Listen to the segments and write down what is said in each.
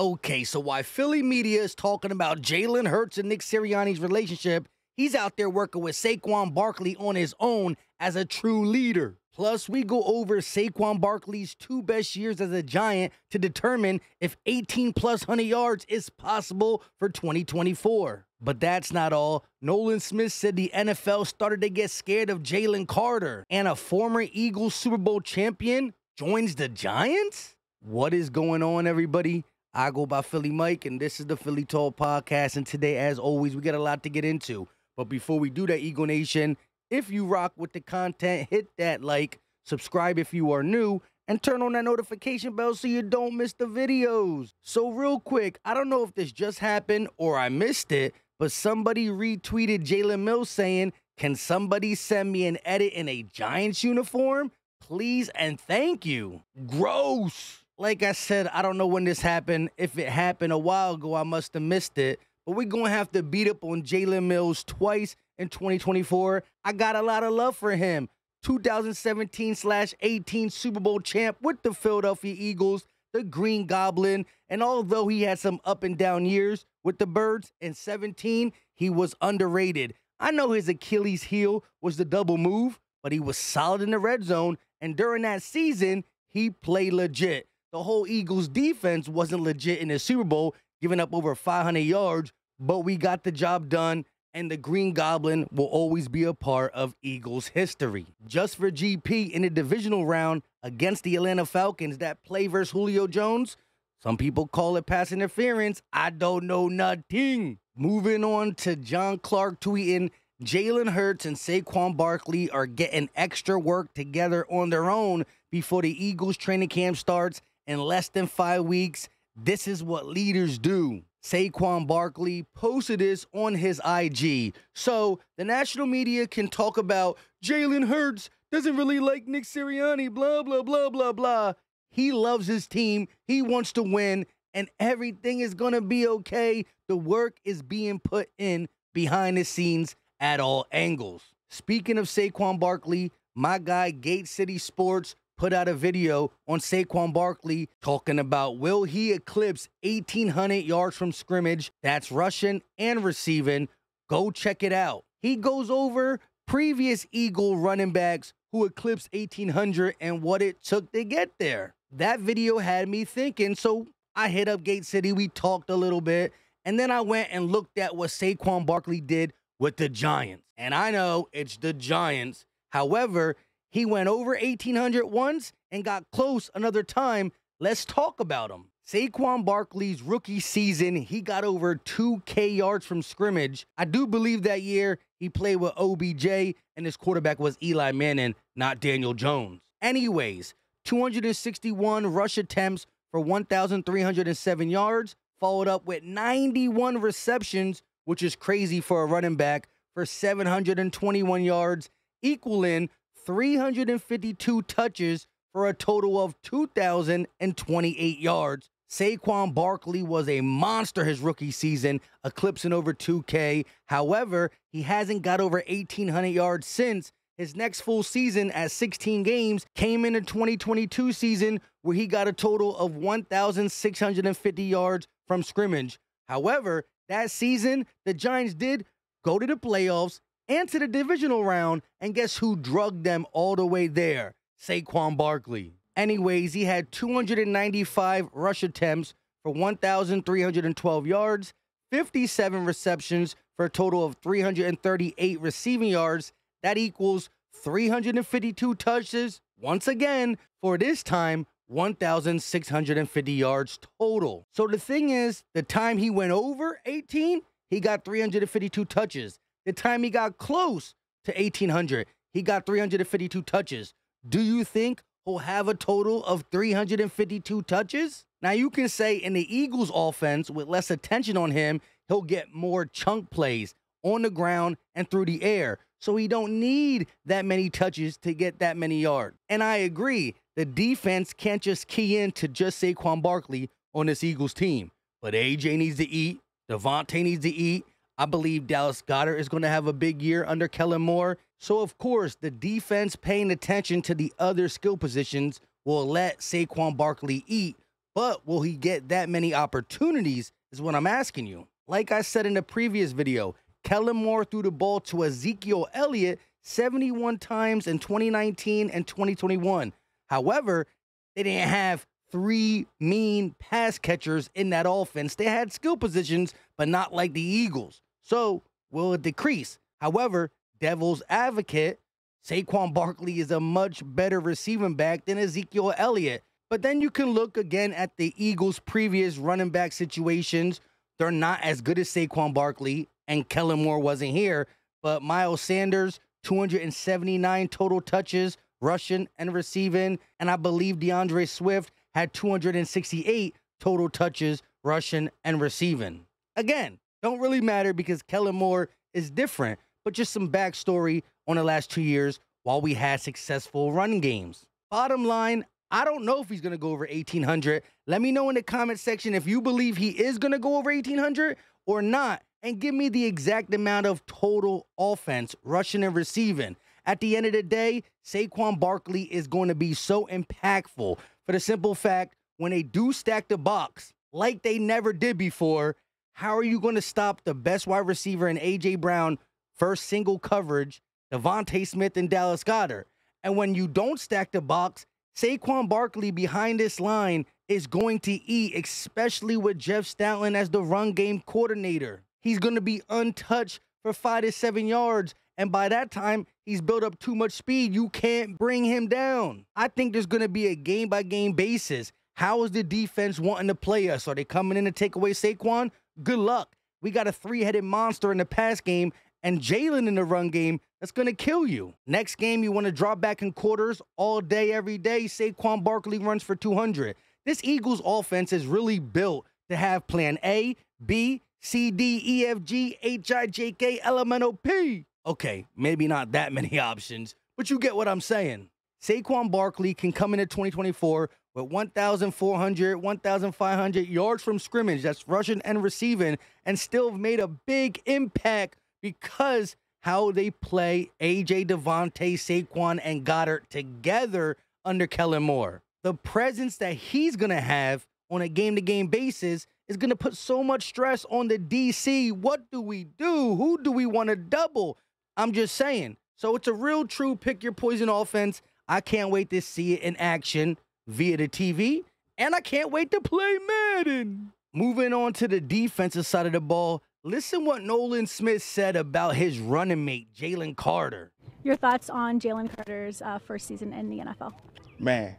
Okay, so while Philly media is talking about Jalen Hurts and Nick Sirianni's relationship, he's out there working with Saquon Barkley on his own as a true leader. Plus, we go over Saquon Barkley's 2 best years as a Giant to determine if 18+ 100 yards is possible for 2024. But that's not all. Nolan Smith said the NFL started to get scared of Jalen Carter, and a former Eagles Super Bowl champion joins the Giants? What is going on, everybody? I go by Philly Mike, and this is the Philly Talk Podcast. And today, as always, we got a lot to get into. But before we do that, Eagle Nation, if you rock with the content, hit that like, subscribe if you are new, and turn on that notification bell so you don't miss the videos. So real quick, I don't know if this just happened or I missed it, but somebody retweeted Jalen Mills saying, "Can somebody send me an edit in a Giants uniform? Please and thank you." Gross. Like I said, I don't know when this happened. If it happened a while ago, I must have missed it. But we're going to have to beat up on Jalen Mills twice in 2024. I got a lot of love for him. 2017/18 Super Bowl champ with the Philadelphia Eagles, the Green Goblin. And although he had some up and down years with the Birds in 17, he was underrated. I know his Achilles heel was the double move, but he was solid in the red zone. And during that season, he played legit. The whole Eagles defense wasn't legit in the Super Bowl, giving up over 500 yards, but we got the job done, and the Green Goblin will always be a part of Eagles history. Just for GP in the divisional round against the Atlanta Falcons, that play versus Julio Jones, some people call it pass interference. I don't know nothing. Moving on to John Clark tweeting, Jalen Hurts and Saquon Barkley are getting extra work together on their own before the Eagles training camp starts in less than 5 weeks. This is what leaders do. Saquon Barkley posted this on his IG. So the national media can talk about Jalen Hurts doesn't really like Nick Sirianni, blah, blah, blah, blah, blah. He loves his team. He wants to win, and everything is going to be okay. The work is being put in behind the scenes at all angles. Speaking of Saquon Barkley, my guy Gate City Sports put out a video on Saquon Barkley talking about will he eclipse 1,800 yards from scrimmage. That's rushing and receiving. Go check it out. He goes over previous Eagle running backs who eclipsed 1,800 and what it took to get there. That video had me thinking, so I hit up Gate City. We talked a little bit, and then I went and looked at what Saquon Barkley did with the Giants. And I know it's the Giants. However, he went over 1,800 once and got close another time. Let's talk about him. Saquon Barkley's rookie season, he got over 2K yards from scrimmage. I do believe that year he played with OBJ and his quarterback was Eli Manning, not Daniel Jones. Anyways, 261 rush attempts for 1,307 yards, followed up with 91 receptions, which is crazy for a running back, for 721 yards, equaling 352 touches for a total of 2,028 yards. Saquon Barkley was a monster his rookie season, eclipsing over 2K. However, he hasn't got over 1,800 yards since. His next full season at 16 games came in the 2022 season where he got a total of 1,650 yards from scrimmage. However, that season, the Giants did go to the playoffs and to the divisional round, and guess who drugged them all the way there? Saquon Barkley. Anyways, he had 295 rush attempts for 1,312 yards, 57 receptions for a total of 338 receiving yards. That equals 352 touches, once again, for this time, 1,650 yards total. So the thing is, the time he went over 18, he got 352 touches. The time he got close to 1,800, he got 352 touches. Do you think he'll have a total of 352 touches? Now, you can say in the Eagles offense, with less attention on him, he'll get more chunk plays on the ground and through the air. So he don't need that many touches to get that many yards. And I agree, the defense can't just key in to just Saquon Barkley on this Eagles team. But AJ needs to eat. Devontae needs to eat. I believe Dallas Goedert is going to have a big year under Kellen Moore. So, of course, the defense paying attention to the other skill positions will let Saquon Barkley eat. But will he get that many opportunities is what I'm asking you. Like I said in the previous video, Kellen Moore threw the ball to Ezekiel Elliott 71 times in 2019 and 2021. However, they didn't have three mean pass catchers in that offense. They had skill positions, but not like the Eagles. So will it decrease? However, devil's advocate, Saquon Barkley is a much better receiving back than Ezekiel Elliott. But then you can look again at the Eagles' previous running back situations. They're not as good as Saquon Barkley, and Kellen Moore wasn't here. But Miles Sanders, 279 total touches, rushing and receiving. And I believe DeAndre Swift had 268 total touches, rushing and receiving. Again, don't really matter because Kellen Moore is different, but just some backstory on the last 2 years while we had successful run games. Bottom line, I don't know if he's going to go over 1,800. Let me know in the comment section if you believe he is going to go over 1,800 or not, and give me the exact amount of total offense, rushing and receiving. At the end of the day, Saquon Barkley is going to be so impactful for the simple fact when they do stack the box like they never did before, how are you going to stop the best wide receiver in A.J. Brown, first single coverage, Devontae Smith and Dallas Goedert? And when you don't stack the box, Saquon Barkley behind this line is going to eat, especially with Jeff Stoutland as the run game coordinator. He's going to be untouched for 5 to 7 yards. And by that time, he's built up too much speed. You can't bring him down. I think there's going to be a game-by-game basis. How is the defense wanting to play us? Are they coming in to take away Saquon? Good luck. We got a three-headed monster in the pass game and Jalen in the run game that's going to kill you. Next game, you want to drop back in quarters all day, every day. Saquon Barkley runs for 200. This Eagles offense is really built to have plan A, B, C, D, E, F, G, H, I, J, K, L, M, N, O, P. Okay, maybe not that many options, but you get what I'm saying. Saquon Barkley can come into 2024 with 1,400, 1,500 yards from scrimmage, that's rushing and receiving, and still have made a big impact because how they play AJ, Devontae, Saquon, and Goddard together under Kellen Moore. The presence that he's going to have on a game-to-game basis is going to put so much stress on the DC. What do we do? Who do we want to double? I'm just saying. So it's a real true pick your poison offense. I can't wait to see it in action via the TV, and I can't wait to play Madden. Moving on to the defensive side of the ball, listen what Nolan Smith said about his running mate, Jalen Carter. Your thoughts on Jalen Carter's first season in the NFL? Man,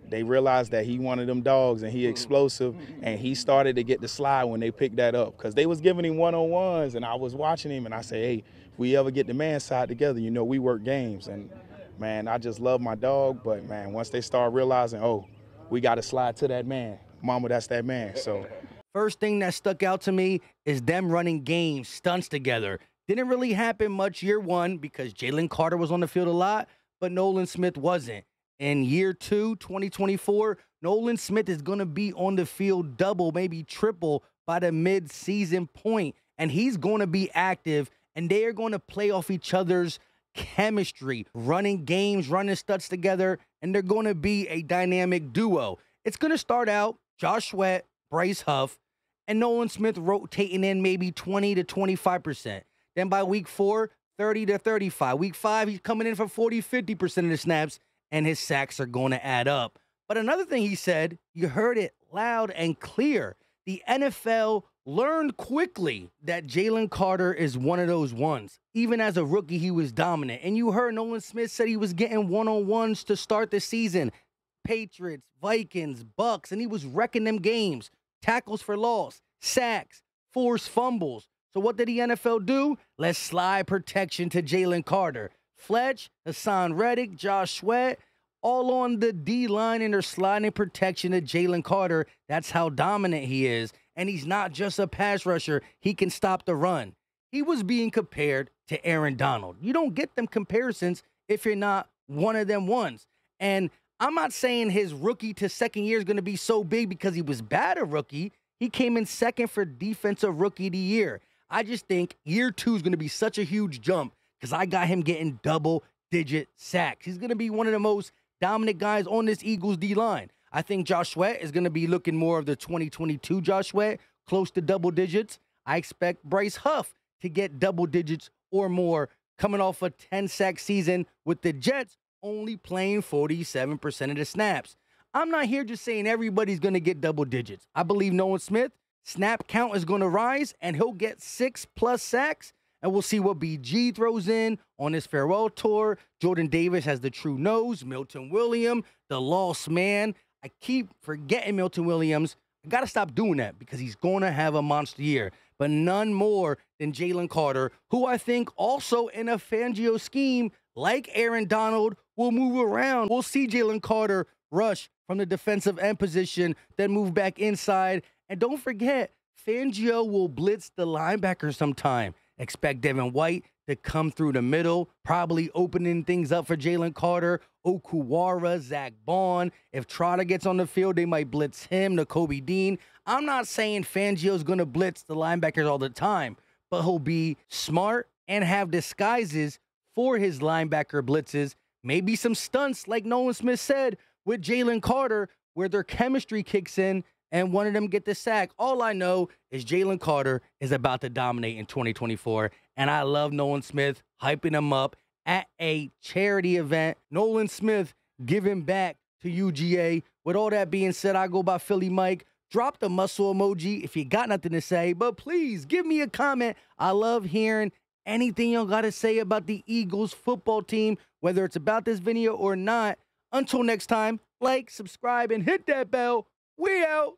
they realized that he one of them dogs and he explosive, and he started to get the slide when they picked that up because they was giving him one-on-ones, and I was watching him, and I say, hey, if we ever get the man side together, you know, we work games. And, man, I just love my dog, but, man, once they start realizing, oh, we got to slide to that man. Mama, that's that man. So first thing that stuck out to me is them running games, stunts together. Didn't really happen much year one because Jalen Carter was on the field a lot, but Nolan Smith wasn't. In year two, 2024, Nolan Smith is going to be on the field double, maybe triple by the mid-season point, and he's going to be active, and they are going to play off each other's chemistry, running games, running stunts together, and they're going to be a dynamic duo. It's going to start out Josh Sweat, Bryce Huff, and Nolan Smith rotating in maybe 20 to 25%. Then by week 4, 30 to 35. Week 5, he's coming in for 40, 50% of the snaps, and his sacks are going to add up. But another thing he said, you heard it loud and clear. The NFL learned quickly that Jalen Carter is one of those ones. Even as a rookie, he was dominant. And you heard Nolan Smith said he was getting one-on-ones to start the season. Patriots, Vikings, Bucks, and he was wrecking them games. Tackles for loss, sacks, forced fumbles. So what did the NFL do? Let's slide protection to Jalen Carter. Fletch, Hassan Reddick, Josh Sweat, all on the D-line, and they're sliding protection to Jalen Carter. That's how dominant he is. And he's not just a pass rusher. He can stop the run. He was being compared to Aaron Donald. You don't get them comparisons if you're not one of them ones. And I'm not saying his rookie to second year is going to be so big because he was bad a rookie. He came in second for Defensive Rookie of the Year. I just think year 2 is going to be such a huge jump because I got him getting double-digit sacks. He's going to be one of the most dominant guys on this Eagles D-line. I think Josh Sweat is going to be looking more of the 2022 Josh Sweat, close to double digits. I expect Bryce Huff to get double digits or more, coming off a 10-sack season with the Jets only playing 47% of the snaps. I'm not here just saying everybody's going to get double digits. I believe Nolan Smith, snap count is going to rise, and he'll get 6+ sacks. And we'll see what BG throws in on his farewell tour. Jordan Davis has the true nose. Milton Williams, the lost man. I keep forgetting Milton Williams. I got to stop doing that because he's going to have a monster year. But none more than Jalen Carter, who I think also in a Fangio scheme, like Aaron Donald, will move around. We'll see Jalen Carter rush from the defensive end position, then move back inside. And don't forget, Fangio will blitz the linebacker sometime. Expect Devin White to come through the middle, probably opening things up for Jalen Carter, Okuwara, Zach Bond. If Trotter gets on the field, they might blitz him, Nakobe Dean. I'm not saying Fangio's going to blitz the linebackers all the time, but he'll be smart and have disguises for his linebacker blitzes. Maybe some stunts, like Nolan Smith said, with Jalen Carter, where their chemistry kicks in and one of them get the sack. All I know is Jalen Carter is about to dominate in 2024, and I love Nolan Smith hyping him up at a charity event. Nolan Smith giving back to UGA. With all that being said, I go by Philly Mike. Drop the muscle emoji if you got nothing to say, but please give me a comment. I love hearing anything y'all got to say about the Eagles football team, whether it's about this video or not. Until next time, like, subscribe, and hit that bell. We out.